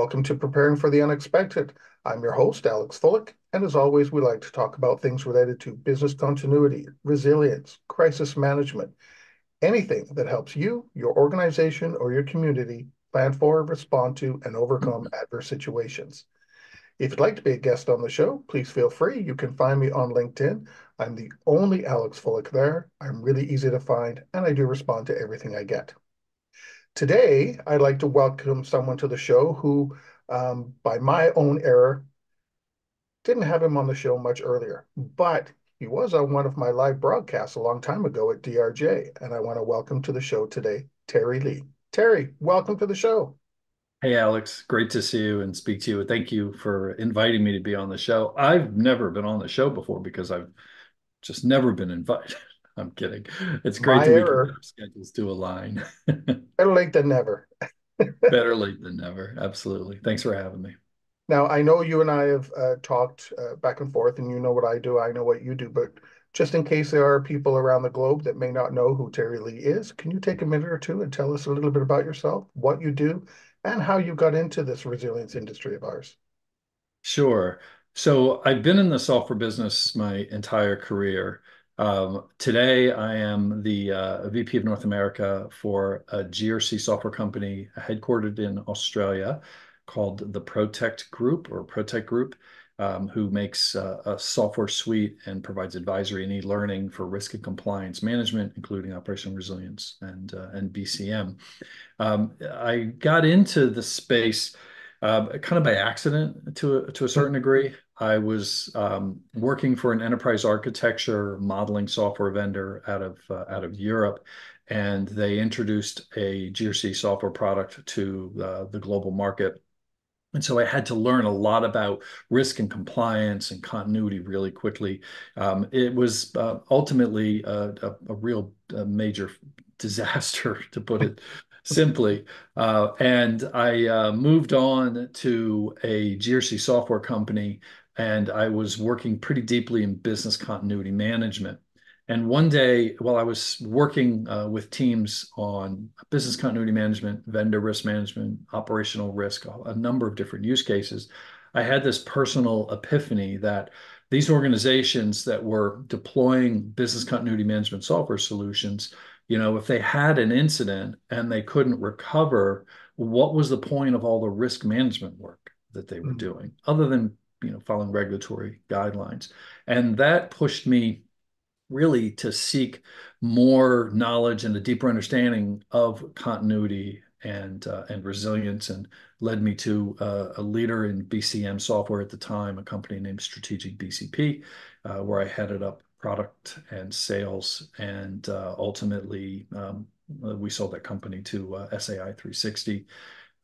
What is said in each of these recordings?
Welcome to Preparing for the Unexpected. I'm your host, Alex Fullick, and as always, we like to talk about things related to business continuity, resilience, crisis management, anything that helps you, your organization, or your community plan for, respond to, and overcome adverse situations. If you'd like to be a guest on the show, please feel free. You can find me on LinkedIn. I'm the only Alex Fullick there. I'm really easy to find, and I do respond to everything I get. Today, I'd like to welcome someone to the show who, by my own error, didn't have him on the show much earlier, but he was on one of my live broadcasts a long time ago at DRJ, and I want to welcome to the show today, Terry Lee. Terry, welcome to the show. Hey, Alex, great to see you and speak to you. Thank you for inviting me to be on the show. I've never been on the show before because I've just never been invited. I'm kidding. It's great My that we can get error. our schedules to align. Better late than never. Better late than never. Absolutely. Thanks for having me. Now, I know you and I have talked back and forth, and you know what I do, I know what you do, but just in case there are people around the globe that may not know who Terry Lee is, can you take a minute or two and tell us a little bit about yourself, what you do, and how you got into this resilience industry of ours? Sure. So I've been in the software business my entire career. Today, I am the VP of North America for a GRC software company headquartered in Australia called the Protect Group, who makes a software suite and provides advisory and e-learning for risk and compliance management, including operational resilience and BCM. I got into the space kind of by accident to a certain degree. I was working for an enterprise architecture modeling software vendor out of Europe, and they introduced a GRC software product to the global market. And so I had to learn a lot about risk and compliance and continuity really quickly. It was ultimately a real major disaster, to put it simply. And I moved on to a GRC software company, and I was working pretty deeply in business continuity management. And one day, while I was working with teams on business continuity management, vendor risk management, operational risk, a number of different use cases, I had this personal epiphany that these organizations that were deploying business continuity management software solutions, if they had an incident and they couldn't recover, what was the point of all the risk management work that they were Mhm. doing, other than, following regulatory guidelines? And that pushed me really to seek more knowledge and a deeper understanding of continuity and resilience, and led me to a leader in BCM software at the time, a company named Strategic BCP, where I headed up product and sales, and ultimately we sold that company to SAI 360.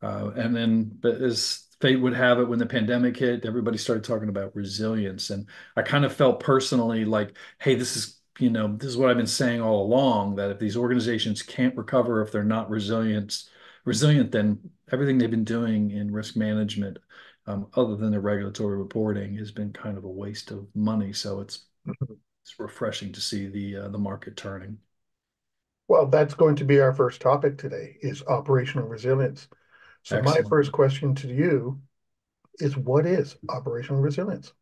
And then, as fate would have it, when the pandemic hit, everybody started talking about resilience. And I kind of felt personally like, hey, this is what I've been saying all along, that if these organizations can't recover, if they're not resilient, then everything they've been doing in risk management, other than the regulatory reporting, has been kind of a waste of money. So it's refreshing to see the market turning. Well, that's going to be our first topic today is operational resilience. So my Excellent. first question to you is what is operational resilience?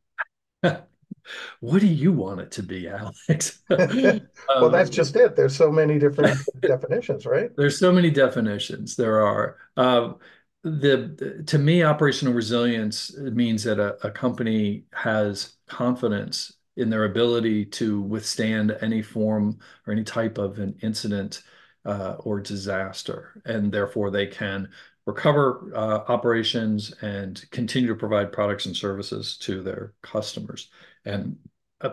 What do you want it to be, Alex? Well, that's Um, just it. There's so many different definitions, right? there's so many definitions. There are. To me, operational resilience means that a company has confidence in their ability to withstand any form or any type of an incident or disaster, and therefore they can recover operations and continue to provide products and services to their customers. And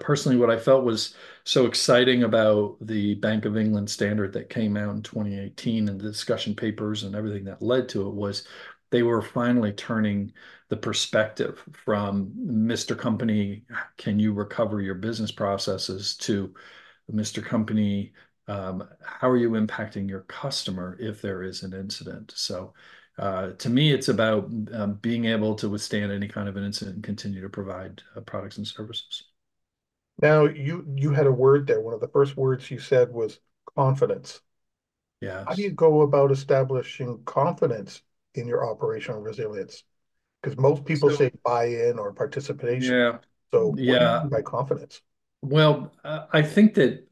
personally, what I felt was so exciting about the Bank of England standard that came out in 2018, and the discussion papers and everything that led to it, was they were finally turning the perspective from Mr. Company, can you recover your business processes, to Mr. Company, how are you impacting your customer if there is an incident? So to me, it's about being able to withstand any kind of an incident and continue to provide products and services. Now, you had a word there. One of the first words you said was confidence. How do you Yes. go about establishing confidence in your operational resilience? Because most people So say buy-in or participation. yeah, So what do you yeah. mean by confidence? Well, I think that,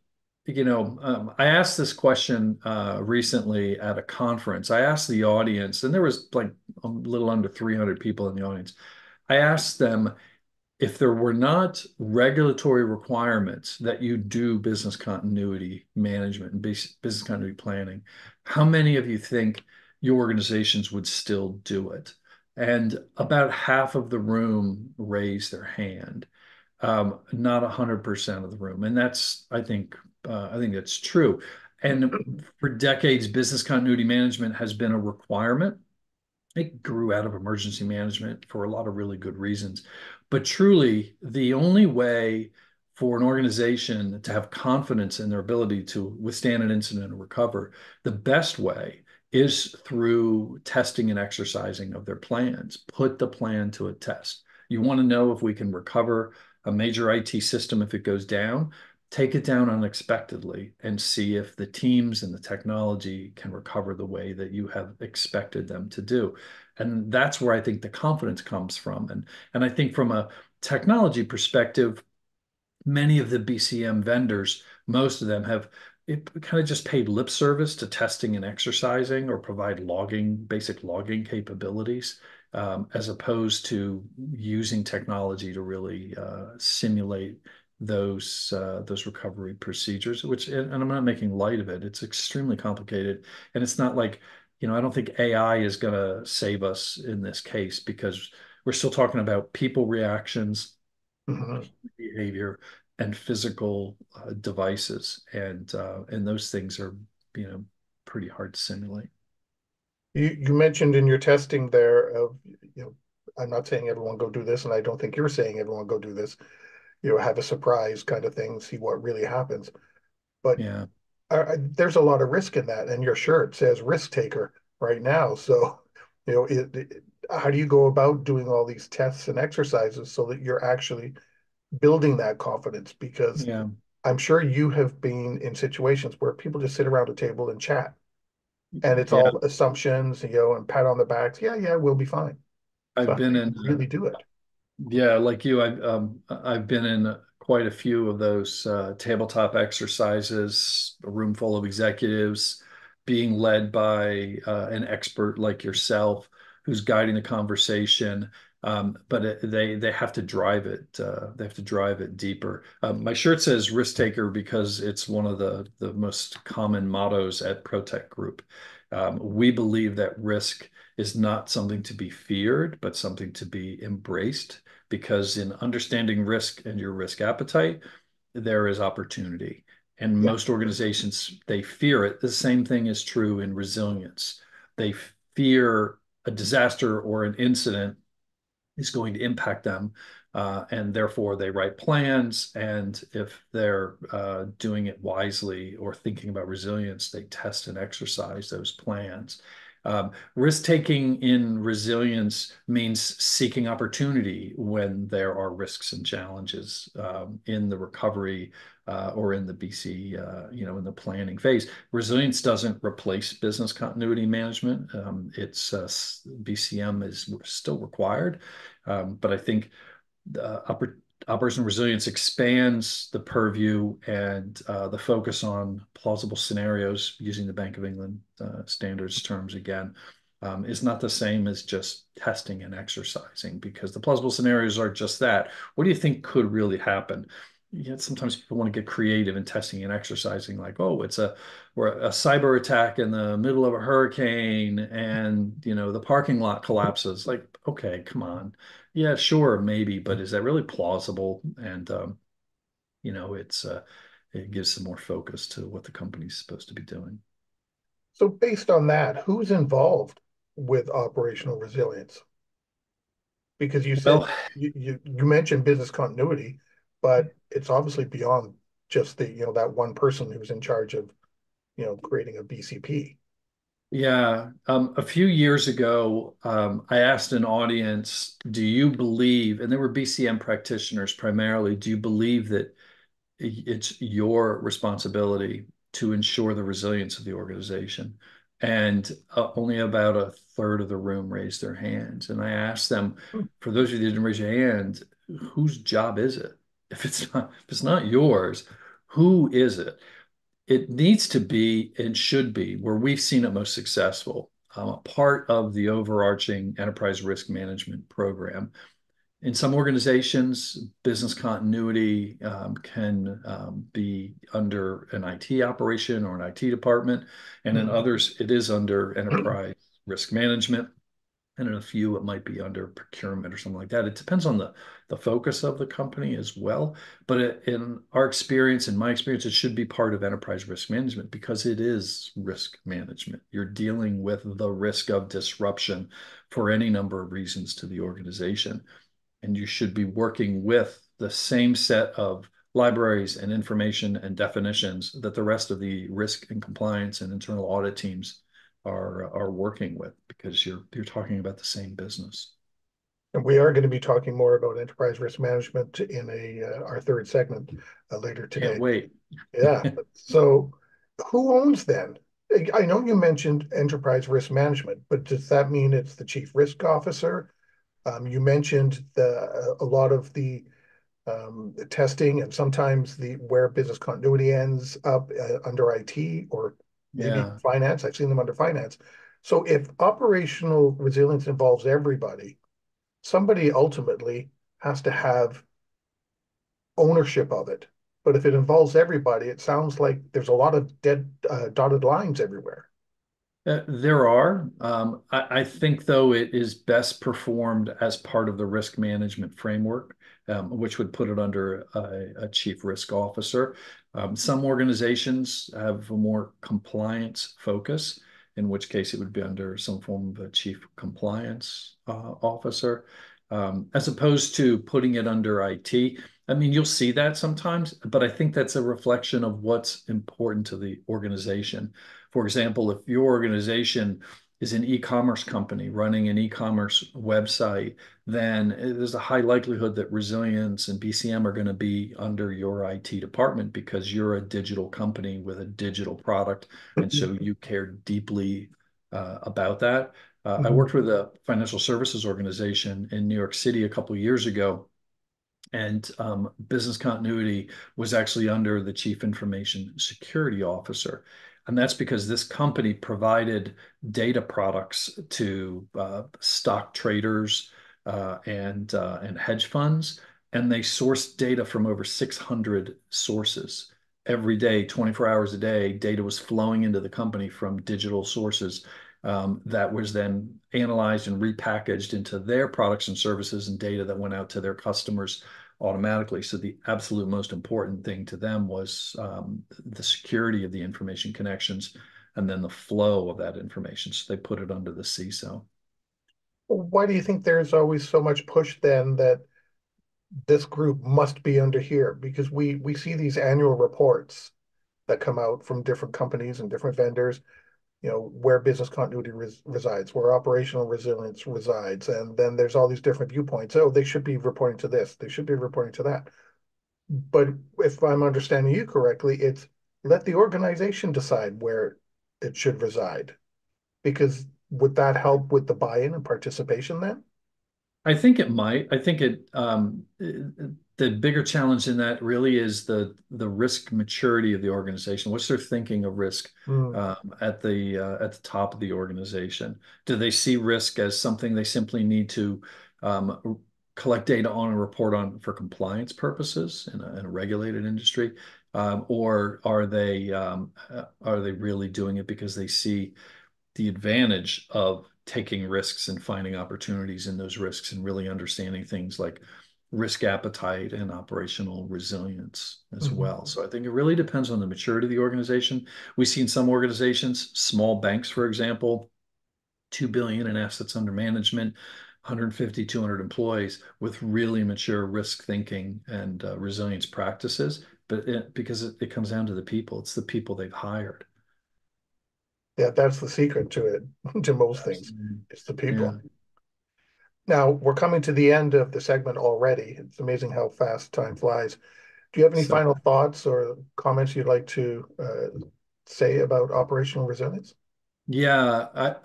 I asked this question recently at a conference. I asked the audience, and there was like a little under 300 people in the audience. I asked them if there were not regulatory requirements that you do business continuity management and business continuity planning, how many of you think your organizations would still do it? And about half of the room raised their hand. Not 100% of the room, and I think that's true. And for decades, business continuity management has been a requirement. It grew out of emergency management for a lot of really good reasons. But truly, the only way for an organization to have confidence in their ability to withstand an incident and recover, the best way is through testing and exercising of their plans. Put the plan to a test. You want to know if we can recover a major IT system if it goes down, take it down unexpectedly and see if the teams and the technology can recover the way that you have expected them to do. And that's where I think the confidence comes from. And I think from a technology perspective, many of the BCM vendors, most of them have it kind of just paid lip service to testing and exercising or provide basic logging capabilities, as opposed to using technology to really simulate those recovery procedures. And I'm not making light of it. It's extremely complicated, and it's not like, I don't think AI is going to save us in this case because we're still talking about people reactions, Mhm. behavior, and physical devices, and those things are you know pretty hard to simulate. You mentioned in your testing there of, I'm not saying everyone go do this, and I don't think you're saying everyone go do this, have a surprise kind of thing, see what really happens. But Yeah, there's a lot of risk in that, and your shirt says risk taker right now. So, how do you go about doing all these tests and exercises so that you're actually building that confidence? Because yeah, I'm sure you have been in situations where people just sit around a table and chat, and it's yeah. all assumptions, and pat on the backs. Yeah, yeah, we'll be fine. So I've how do been you in really do it? Yeah, like you, I've been in quite a few of those tabletop exercises, a room full of executives being led by an expert like yourself who's guiding the conversation. But they have to drive it. They have to drive it deeper. My shirt says risk taker because it's one of the most common mottos at ProTech Group. We believe that risk is not something to be feared, but something to be embraced, because in understanding risk and your risk appetite, there is opportunity. And Yeah, most organizations, they fear it. The same thing is true in resilience. They fear a disaster or an incident is going to impact them. And therefore, they write plans. And if they're doing it wisely or thinking about resilience, they test and exercise those plans. Risk taking in resilience means seeking opportunity when there are risks and challenges in the recovery or in the BC, in the planning phase. Resilience doesn't replace business continuity management. It's BCM is still required, but I think the Operation Resilience expands the purview and the focus on plausible scenarios using the Bank of England standards terms again. Is not the same as just testing and exercising, because the plausible scenarios are just that. What do you think could really happen? Yet sometimes people want to get creative in testing and exercising, like, oh, or a cyber attack in the middle of a hurricane, and the parking lot collapses. Like, okay, come on. Yeah, sure, maybe, but is that really plausible? And it gives some more focus to what the company's supposed to be doing. so based on that, who's involved with operational resilience? Because you said Well, you mentioned business continuity, but it's obviously beyond just that one person who's in charge of creating a BCP. yeah, a few years ago, I asked an audience, do you believe, and they were BCM practitioners primarily, do you believe that it's your responsibility to ensure the resilience of the organization? And only about a third of the room raised their hands. And I asked them, Hmm. for those of you that didn't raise your hand, whose job is it? If it's not yours, who is it? It needs to be and should be where we've seen it most successful, a part of the overarching enterprise risk management program. In some organizations, business continuity can be under an IT operation or an IT department, and in Mhm. others, it is under enterprise risk management, and in a few, it might be under procurement or something like that. It depends on the focus of the company as well. But in our experience, in my experience, it should be part of enterprise risk management because it is risk management. You're dealing with the risk of disruption for any number of reasons to the organization, and you should be working with the same set of libraries and information and definitions that the rest of the risk and compliance and internal audit teams are working with because you're talking about the same business. And we are going to be talking more about enterprise risk management in our third segment later Can't today. wait. Yeah. So who owns then? I know you mentioned enterprise risk management, but does that mean it's the chief risk officer? You mentioned a lot of the testing and sometimes the where business continuity ends up under IT or maybe Yeah. finance. I've seen them under finance. So if operational resilience involves everybody, somebody ultimately has to have ownership of it. But if it involves everybody, it sounds like there's a lot of dead dotted lines everywhere. There are. I think, though, it is best performed as part of the risk management framework, which would put it under a chief risk officer. Some organizations have a more compliance focus, in which case it would be under some form of a chief compliance officer, as opposed to putting it under IT. I mean, you'll see that sometimes, but I think that's a reflection of what's important to the organization. For example, if your organization is an e-commerce company running an e-commerce website, then there's a high likelihood that resilience and BCM are going to be under your IT department because you're a digital company with a digital product. And so you care deeply about that. I Mhm. worked with a financial services organization in New York City a couple of years ago, and business continuity was actually under the chief information security officer. And that's because this company provided data products to stock traders and hedge funds, and they sourced data from over 600 sources every day, 24 hours a day. Data was flowing into the company from digital sources that was then analyzed and repackaged into their products and services and data that went out to their customers automatically. So the absolute most important thing to them was the security of the information connections and then the flow of that information. So they put it under the CISO. Why do you think there's always so much push then that this group must be under here? Because we see these annual reports that come out from different companies and different vendors, where business continuity resides, where operational resilience resides, and then there's all these different viewpoints. Oh, they should be reporting to this, they should be reporting to that. But if I'm understanding you correctly, it's let the organization decide where it should reside. Because would that help with the buy-in and participation then? I think it might. I think the bigger challenge in that really is the risk maturity of the organization. What's their thinking of risk Mm. at the top of the organization? Do they see risk as something they simply need to collect data on and report on for compliance purposes in a regulated industry, or are they really doing it because they see the advantage of taking risks and finding opportunities in those risks and really understanding things like risk appetite and operational resilience as Mhm. well. So I think it really depends on the maturity of the organization. We've seen some organizations, small banks, for example, 2 billion in assets under management, 150, 200 employees with really mature risk thinking and resilience practices. But because it comes down to the people, it's the people they've hired. Yeah, that's the secret to it, to most things. Absolutely. It's the Yeah. people. Now, we're coming to the end of the segment already. It's amazing how fast time flies. Do you have any So final thoughts or comments you'd like to say about operational resilience? Yeah,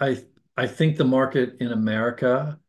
I think the market in America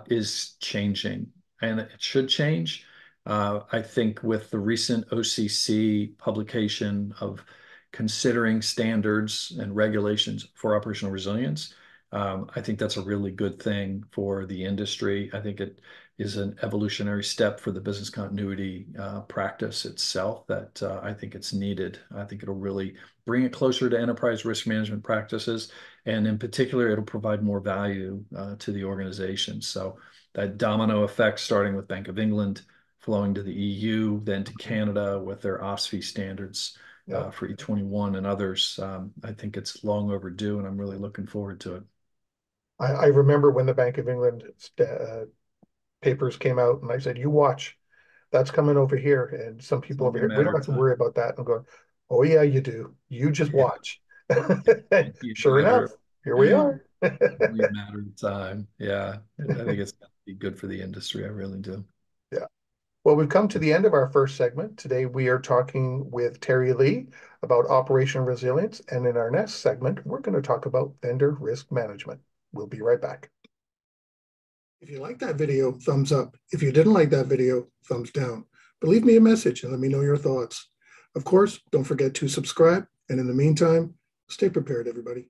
is changing, and it should change. I think with the recent OCC publication of considering standards and regulations for operational resilience, I think that's a really good thing for the industry. I think it is an evolutionary step for the business continuity practice itself that I think it's needed. I think it'll really bring it closer to enterprise risk management practices. And in particular, it'll provide more value to the organization. So that domino effect, starting with Bank of England, flowing to the EU, then to Canada with their OSFI standards Yep. for E21 and others, I think it's long overdue, and I'm really looking forward to it. I remember when the Bank of England papers came out, and I said, "You watch, that's coming over here." And some It's people over only a here, we matter don't of have to time. worry about that. I'm going, "Oh yeah, you do. You just Yeah, watch." it's a Sure enough, matter here we of are. only a matter of time. Yeah, I think it's going to be good for the industry. I really do. Yeah. Well, we've come to the end of our first segment. Today, we are talking with Terry Lee about operation resilience. And in our next segment, we're going to talk about vendor risk management. We'll be right back. If you like that video, thumbs up. If you didn't like that video, thumbs down. But leave me a message and let me know your thoughts. Of course, don't forget to subscribe. And in the meantime, stay prepared, everybody.